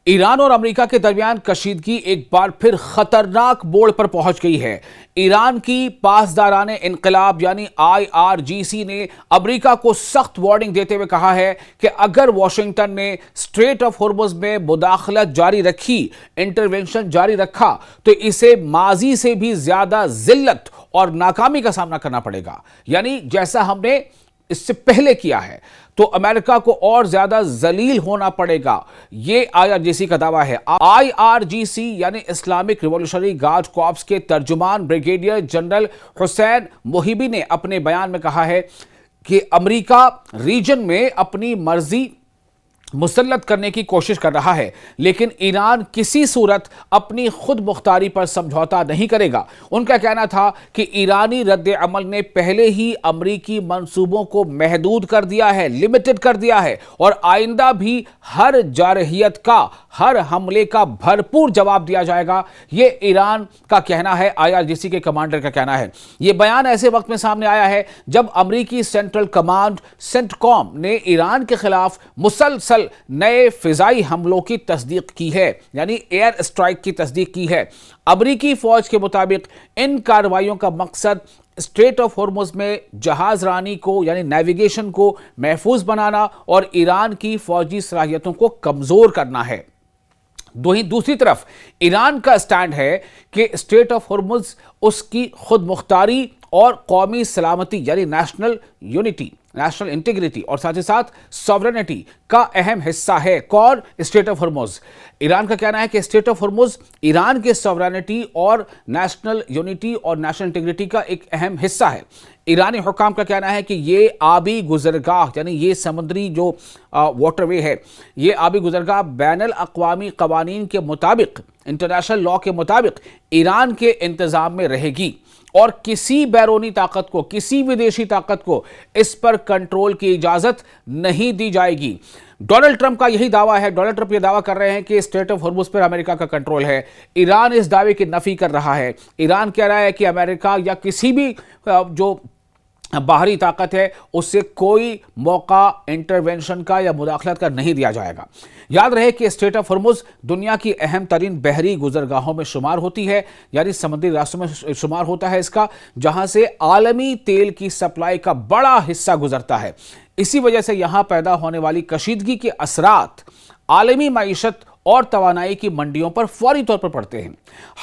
ایران اور امریکہ کے درمیان کشیدگی ایک بار پھر خطرناک موڑ پر پہنچ گئی ہے۔ ایران کی پاسداران انقلاب یعنی IRGC نے امریکہ کو سخت وارننگ دیتے ہوئے کہا ہے کہ اگر واشنگٹن نے اسٹریٹ آف ہرمز میں مداخلت جاری رکھی، انٹرونشن جاری رکھا، تو اسے ماضی سے بھی زیادہ ذلت اور ناکامی کا سامنا کرنا پڑے گا، یعنی جیسا ہم نے اس سے پہلے کیا ہے تو امریکہ کو اور زیادہ ذلیل ہونا پڑے گا، یہ IRGC کا دعویٰ ہے۔ IRGC یعنی اسلامک ریولیوشنری گارڈ کارپس کے ترجمان بریگیڈیئر جنرل حسین محیبی نے اپنے بیان میں کہا ہے کہ امریکہ ریجن میں اپنی مرضی مسلط کرنے کی کوشش کر رہا ہے، لیکن ایران کسی صورت اپنی خود مختاری پر سمجھوتا نہیں کرے گا۔ ان کا کہنا تھا کہ ایرانی رد عمل نے پہلے ہی امریکی منصوبوں کو محدود کر دیا ہے، لمیٹڈ کر دیا ہے، اور آئندہ بھی ہر جارحیت کا، ہر حملے کا بھرپور جواب دیا جائے گا، یہ ایران کا کہنا ہے، IRGC کے کمانڈر کا کہنا ہے۔ یہ بیان ایسے وقت میں سامنے آیا ہے جب امریکی سینٹرل کمانڈ سینٹکوم نے ایران کے خلاف مسلسل نئے فضائی حملوں کی تصدیق کی ہے، یعنی ایئر اسٹرائک کی تصدیق کی ہے۔ امریکی فوج کے مطابق ان کارروائیوں کا مقصد اسٹریٹ آف ہرمز میں جہاز رانی کو یعنی نیویگیشن کو محفوظ بنانا اور ایران کی فوجی صلاحیتوں کو کمزور کرنا ہے۔ دوسری طرف ایران کا سٹینڈ ہے کہ اسٹریٹ آف ہرمز اس کی خود مختاری اور قومی سلامتی یعنی نیشنل یونٹی، نیشنل انٹیگریٹی اور ساتھ ہی ساتھ سوورنٹی کا اہم حصہ ہے۔ کون؟ Street of Hormuz. ایران کا کہنا ہے کہ اسٹریٹ آف ہرمز ایران کے سوورنٹی اور نیشنل یونٹی اور نیشنل انٹیگریٹی کا ایک اہم حصہ ہے۔ ایرانی حکام کا کہنا ہے کہ یہ آبی گزرگاہ یعنی یہ سمندری جو واٹر وے ہے، یہ آبی گزرگاہ بین الاقوامی قوانین کے مطابق، انٹرنیشنل لاء کے مطابق ایران کے انتظام میں رہے گی، اور کسی بیرونی طاقت کو، کسی ودیشی طاقت کو اس پر کنٹرول کی اجازت نہیں دی جائے گی۔ ڈونلڈ ٹرمپ کا یہی دعویٰ ہے، ڈونلڈ ٹرمپ یہ دعویٰ کر رہے ہیں کہ اسٹریٹ آف ہرمز پر امریکہ کا کنٹرول ہے۔ ایران اس دعوے کی نفی کر رہا ہے۔ ایران کہہ رہا ہے کہ امریکہ یا کسی بھی جو باہری طاقت ہے اس سے کوئی موقع انٹرونشن کا یا مداخلت کا نہیں دیا جائے گا۔ یاد رہے کہ اسٹریٹ آف ہرمز دنیا کی اہم ترین بحری گزرگاہوں میں شمار ہوتی ہے، یعنی سمندری راستوں میں شمار ہوتا ہے اس کا، جہاں سے عالمی تیل کی سپلائی کا بڑا حصہ گزرتا ہے۔ اسی وجہ سے یہاں پیدا ہونے والی کشیدگی کے اثرات عالمی معیشت اور توانائی کی منڈیوں پر فوری طور پر پڑتے ہیں۔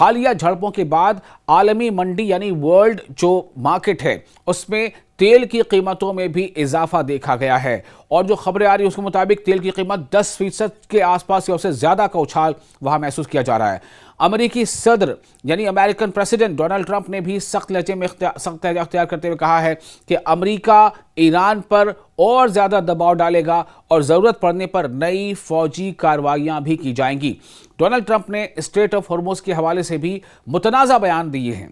حالیہ جھڑپوں کے بعد عالمی منڈی یعنی ورلڈ جو مارکیٹ ہے اس میں تیل کی قیمتوں میں بھی اضافہ دیکھا گیا ہے، اور جو خبریں آ رہی ہیں اس کے مطابق تیل کی قیمت 10% کے آس پاس یا اس سے زیادہ کا اچھال وہاں محسوس کیا جا رہا ہے۔ امریکی صدر یعنی امریکن پریزیڈنٹ ڈونلڈ ٹرمپ نے بھی سخت لہجے میں سخت لہجہ اختیار کرتے ہوئے کہا ہے کہ امریکہ ایران پر اور زیادہ دباؤ ڈالے گا اور ضرورت پڑنے پر نئی فوجی کارروائیاں بھی کی جائیں گی۔ ڈونلڈ ٹرمپ نے اسٹریٹ آف ہرمز کے حوالے سے بھی متنازع بیان دیے ہیں،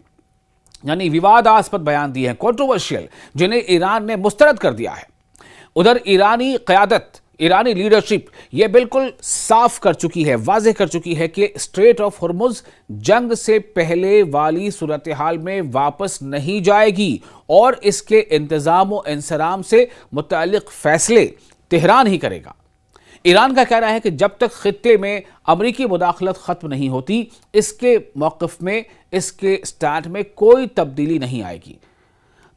یعنی وواداسپد بیان دیے ہیں، کنٹروورشل، جنہیں ایران نے مسترد کر دیا ہے۔ ادھر ایرانی قیادت، ایرانی لیڈرشپ یہ بالکل صاف کر چکی ہے، واضح کر چکی ہے کہ اسٹریٹ آف ہرمز جنگ سے پہلے والی صورتحال میں واپس نہیں جائے گی، اور اس کے انتظام و انصرام سے متعلق فیصلے تہران ہی کرے گا۔ ایران کا کہنا ہے کہ جب تک خطے میں امریکی مداخلت ختم نہیں ہوتی، اس کے موقف میں، اس کے سٹینڈ میں کوئی تبدیلی نہیں آئے گی۔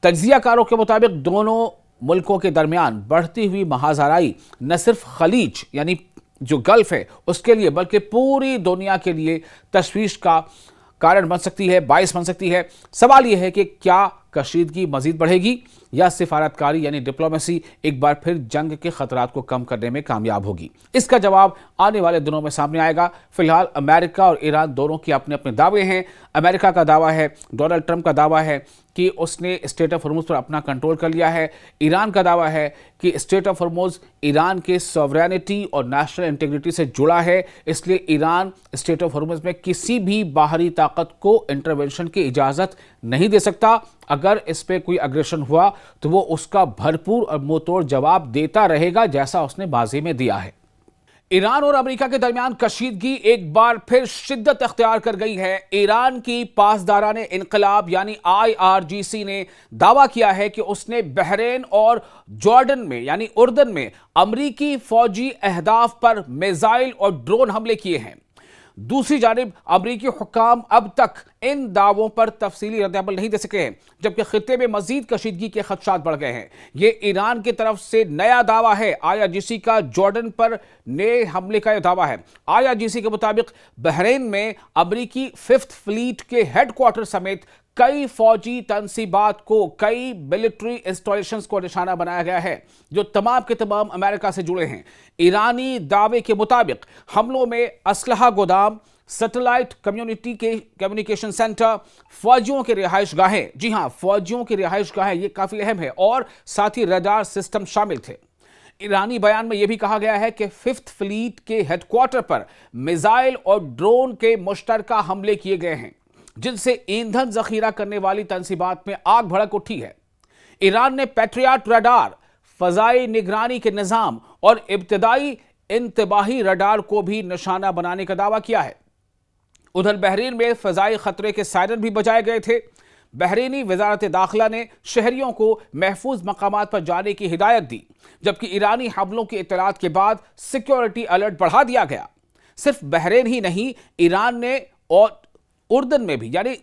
تجزیہ کاروں کے مطابق دونوں ملکوں کے درمیان بڑھتی ہوئی محاذرائی نہ صرف خلیج یعنی جو گلف ہے اس کے لیے بلکہ پوری دنیا کے لیے تشویش کا کارن بن سکتی ہے، باعث بن سکتی ہے۔ سوال یہ ہے کہ کیا کشیدگی مزید بڑھے گی یا سفارتکاری یعنی ڈپلومیسی ایک بار پھر جنگ کے خطرات کو کم کرنے میں کامیاب ہوگی؟ اس کا جواب آنے والے دنوں میں سامنے آئے گا۔ فی الحال امریکہ اور ایران دونوں کے اپنے اپنے دعوے ہیں۔ امریکہ کا دعویٰ ہے، ڈونلڈ ٹرمپ کا دعویٰ ہے کہ اس نے اسٹریٹ آف ہرمز پر اپنا کنٹرول کر لیا ہے۔ ایران کا دعویٰ ہے کہ اسٹریٹ آف ہرمز ایران کے سوورینٹی اور نیشنل انٹیگریٹی سے جڑا ہے، اس لیے ایران اسٹریٹ آف ہرمز میں کسی بھی باہری طاقت کو انٹرونشن کی اجازت نہیں دے سکتا۔ اگر اس پہ کوئی اگریشن ہوا تو وہ اس کا بھرپور اور منہ توڑ جواب دیتا رہے گا، جیسا اس نے ماضی میں دیا ہے۔ ایران اور امریکہ کے درمیان کشیدگی ایک بار پھر شدت اختیار کر گئی ہے۔ ایران کی پاسداران انقلاب یعنی IRGC نے دعویٰ کیا ہے کہ اس نے بحرین اور جارڈن میں یعنی اردن میں امریکی فوجی اہداف پر میزائل اور ڈرون حملے کیے ہیں۔ دوسری جانب امریکی حکام اب تک ان دعووں پر تفصیلی رد عمل نہیں دے سکے ہیں، جبکہ خطے میں مزید کشیدگی کے خدشات بڑھ گئے ہیں۔ یہ ایران کی طرف سے نیا دعویٰ ہے۔ IRGC کا جارڈن پر نئے حملے کا یہ دعویٰ ہے۔ IRGC کے مطابق بحرین میں امریکی 5th فلیٹ کے ہیڈ کوارٹر سمیت کئی فوجی تنصیبات کو، کئی ملٹری انسٹالیشنز کو نشانہ بنایا گیا ہے جو تمام کے تمام امریکہ سے جڑے ہیں۔ ایرانی دعوے کے مطابق حملوں میں اسلحہ گودام، سیٹلائٹ کمیونیکیشن سینٹر، فوجیوں کے رہائش گاہیں، جی ہاں فوجیوں کی رہائش گاہیں یہ کافی اہم ہے، اور ساتھ ہی ریڈار سسٹم شامل تھے۔ ایرانی بیان میں یہ بھی کہا گیا ہے کہ 5th فلیٹ کے ہیڈ کوارٹر پر میزائل اور ڈرون کے مشترکہ حملے کیے گئے ہیں، جن سے ایندھن ذخیرہ کرنے والی تنصیبات میں آگ بھڑک اٹھی ہے۔ ایران نے پیٹریاٹ ریڈار، فضائی نگرانی کے نظام اور ابتدائی انتباہی ریڈار کو بھی نشانہ بنانے کا دعویٰ کیا ہے۔ ادھر بحرین میں فضائی خطرے کے سائرن بھی بجائے گئے تھے۔ بحرینی وزارت داخلہ نے شہریوں کو محفوظ مقامات پر جانے کی ہدایت دی، جبکہ ایرانی حملوں کی اطلاعات کے بعد سیکیورٹی الرٹ بڑھا دیا گیا۔ صرف بحرین ہی نہیں، ایران نے اور اردن میں بھی یعنی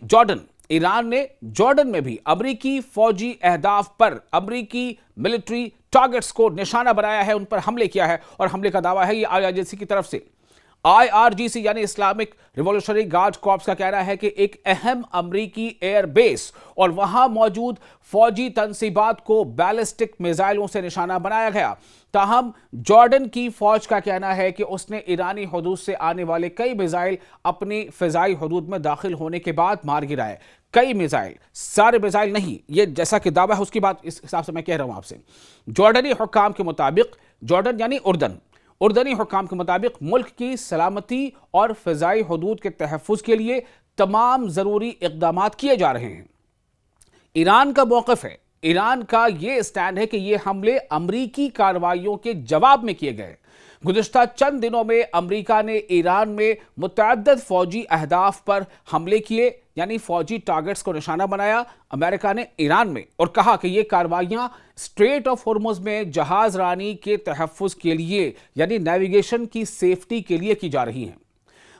ایران نے جارڈن میں بھی امریکی فوجی اہداف پر امریکی ملٹری ٹارگٹس کو نشانہ بنایا ہے، ان پر حملے کیا ہے، اور حملے کا دعویٰ ہے یہ IRGC کی طرف سے۔ IRGC یعنی اسلامک ریولیوشنری گارڈ کارپس کا کہنا ہے کہ ایک اہم امریکی ایئر بیس اور وہاں موجود فوجی تنصیبات کو بیلسٹک میزائلوں سے نشانہ بنایا گیا۔ تاہم جارڈن کی فوج کا کہنا ہے کہ اس نے ایرانی حدود سے آنے والے کئی میزائل اپنی فضائی حدود میں داخل ہونے کے بعد مار گرائے۔ کئی میزائل، سارے میزائل نہیں، یہ جیسا کہ دعویٰ ہے اس کی بات اس حساب سے میں کہہ رہا ہوں آپ سے۔ جارڈنی حکام کے مطابق، جارڈن یعنی اردنی حکام کے مطابق ملک کی سلامتی اور فضائی حدود کے تحفظ کے لیے تمام ضروری اقدامات کیے جا رہے ہیں۔ ایران کا موقف ہے، ایران کا یہ اسٹینڈ ہے کہ یہ حملے امریکی کارروائیوں کے جواب میں کیے گئے۔ گزشتہ چند دنوں میں امریکہ نے ایران میں متعدد فوجی اہداف پر حملے کیے، یعنی فوجی ٹارگٹس کو نشانہ بنایا امریکہ نے ایران میں، اور کہا کہ یہ کارروائیاں اسٹریٹ آف ہرمز میں جہاز رانی کے تحفظ کے لیے یعنی نیویگیشن کی سیفٹی کے لیے کی جا رہی ہیں۔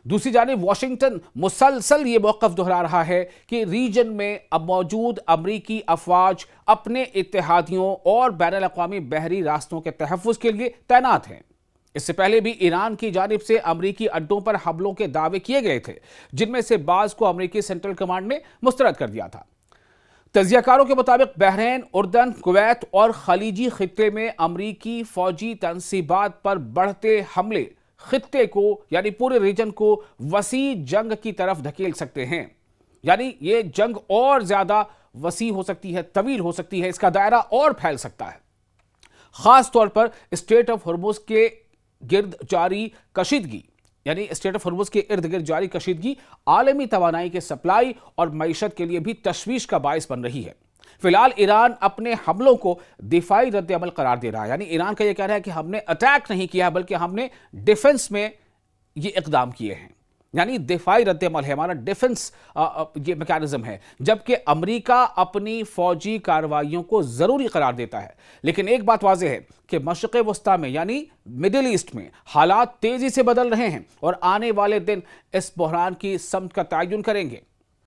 دوسری جانب واشنگٹن مسلسل یہ موقف دہرا رہا ہے کہ ریجن میں اب موجود امریکی افواج اپنے اتحادیوں اور بین الاقوامی بحری راستوں کے تحفظ کے لیے تعینات ہیں۔ اس سے پہلے بھی ایران کی جانب سے امریکی اڈوں پر حملوں کے دعوے کیے گئے تھے، جن میں سے بعض کو امریکی سینٹرل کمانڈ نے مسترد کر دیا تھا۔ تجزیہ کاروں کے مطابق بحرین، اردن، کویت اور خلیجی خطے میں امریکی فوجی تنصیبات پر بڑھتے حملے خطے کو یعنی پورے ریجن کو وسیع جنگ کی طرف دھکیل سکتے ہیں، یعنی یہ جنگ اور زیادہ وسیع ہو سکتی ہے، طویل ہو سکتی ہے، اس کا دائرہ اور پھیل سکتا ہے۔ خاص طور پر اسٹریٹ آف ہرمز کے گرد جاری کشیدگی یعنی اسٹریٹ آف ہرمز کے ارد گرد جاری کشیدگی عالمی توانائی کے سپلائی اور معیشت کے لیے بھی تشویش کا باعث بن رہی ہے۔ فی الحال ایران اپنے حملوں کو دفاعی رد عمل قرار دے رہا ہے، یعنی ایران کا یہ کہنا ہے کہ ہم نے اٹیک نہیں کیا بلکہ ہم نے ڈیفنس میں یہ اقدام کیے ہیں، یعنی دفاعی رد عمل ہے، ہمارا ڈیفنس یہ میکانزم ہے، جبکہ امریکہ اپنی فوجی کارروائیوں کو ضروری قرار دیتا ہے۔ لیکن ایک بات واضح ہے کہ مشرق وسطیٰ میں یعنی مڈل ایسٹ میں حالات تیزی سے بدل رہے ہیں، اور آنے والے دن اس بحران کی سمت کا تعین کریں گے۔